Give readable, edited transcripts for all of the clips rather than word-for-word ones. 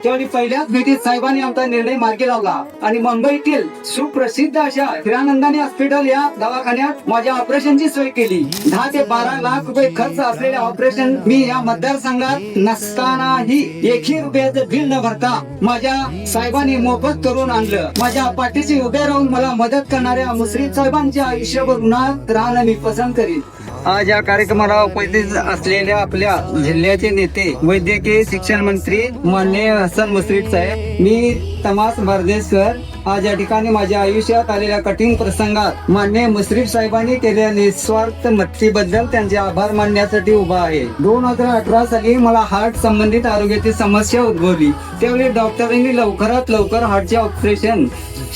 त्यावेळी पहिल्याच भेटीत साहेबांनी आमचा निर्णय मार्गी लावला आणि मुंबईतील सुप्रसिद्ध अशा हिरानंदानी हॉस्पिटल या दवाखान्यात माझ्या ऑपरेशनची सोय केली. 10 ते 12 लाख रुपये खर्च असलेले ऑपरेशन मी या मतदारसंघात नसतानाही एकही रुपयाचं बिल न भरता माझ्या साहेबांनी मोफत करून आणलं. माझ्या पाठीशी उभे राहून मला मदत करणाऱ्या मुश्रीफ साहेबांच्या आयुष्यभर ऋणात राहणं मी पसंत करीन. आज या कार्यक्रमाला उपस्थित असलेल्या आपल्या जिल्ह्याचे नेते वैद्यकीय शिक्षण मंत्री माननीय हसन मुश्रीफ साहेब, मी तमास भारदेशकर, आज या ठिकाणी माझ्या आयुष्यात आलेल्या कठीण प्रसंगात माननीय मुश्रीफ साहेबांनी केलेल्या निस्वार्थ मदतीबद्दल त्यांचे आभार मानण्यासाठी उभा आहे. 2018 साली मला हार्ट संबंधित आरोग्याची समस्या उद्भवली. त्यावेळी डॉक्टरांनी लवकरात लवकर हार्टचे ऑपरेशन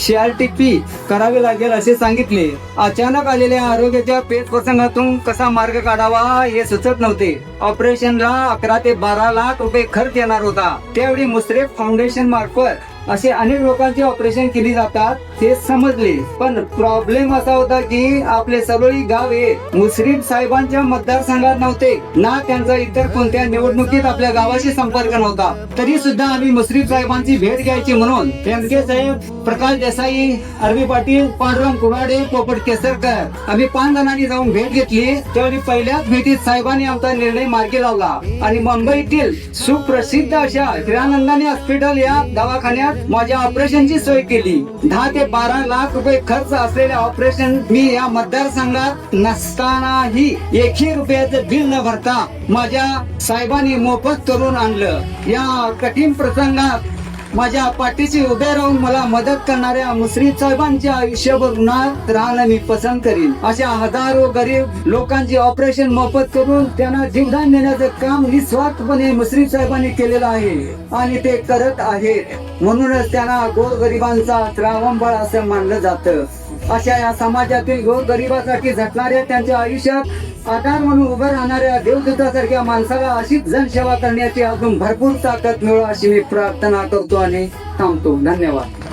CRTP करावे लागेल असे सांगितले. अचानक आलेल्या आरोग्याच्या पेच प्रसंगातून कसा मार्ग काढावा हे सुचत नव्हते. ऑपरेशनला 11 ते 12 लाख रुपये खर्च येणार होता. त्यावेळी मुश्रीफ फाउंडेशन मार्फत असे अनेक लोकांचे ऑपरेशन केली जातात हे समजले. पण प्रॉब्लेम असा होता की आपले सरोळी गाव हे मुश्रीफ साहेबांच्या मतदारसंघात नव्हते ना, त्यांचा इतर कोणत्या निवडणुकीत आपल्या गावाशी संपर्क नव्हता. तरी सुद्धा आम्ही मुश्रीफ साहेबांची भेट घ्यायची म्हणून एमके साहेब, प्रकाश देसाई, अरवी पाटील, पांडुरंग कुराडे, पोपट केसरकर आम्ही 5 जणांनी जाऊन भेट घेतली. त्यावेळी पहिल्याच भेटीत साहेबांनी आमचा निर्णय मार्गी लावला आणि मुंबईतील सुप्रसिद्ध अशा हिरानंदानी हॉस्पिटल या दवाखान्यात माझ्या ऑपरेशनची सोय केली. 10 ते 12 लाख रुपये खर्च असलेले ऑपरेशन मी या मतदारसंघात नसतानाही एकही रुपयाचं बिल न भरता माझ्या साहेबांनी मोफत करून आणलं. या कठीण प्रसंगात माझ्या पाठीशी उभे राहून मला मदत करणाऱ्या मुश्रीफ साहेबांच्या आयुष्यभर ऋणात राहणं मी पसंत करीन. अशा हजारो गरीब लोकांचे ऑपरेशन मोफत करून त्यांना जीवदान देण्याचं काम निस्वार्थपणे मुश्रीफ साहेबांनी केलेलं आहे आणि ते करत आहेत. म्हणूनच त्यांना गोरगरिबांचा त्रावंबळ असं मानलं जातं. अशा या समाजातील गोरगरिबासाठी झटणाऱ्या त्यांच्या आयुष्यात आधार म्हणून उभं राहणाऱ्या देवदूतासारख्या माणसाला अशीच जनसेवा करण्याची अजून भरपूर ताकद मिळो अशी मी प्रार्थना करतो आणि थांबतो. धन्यवाद.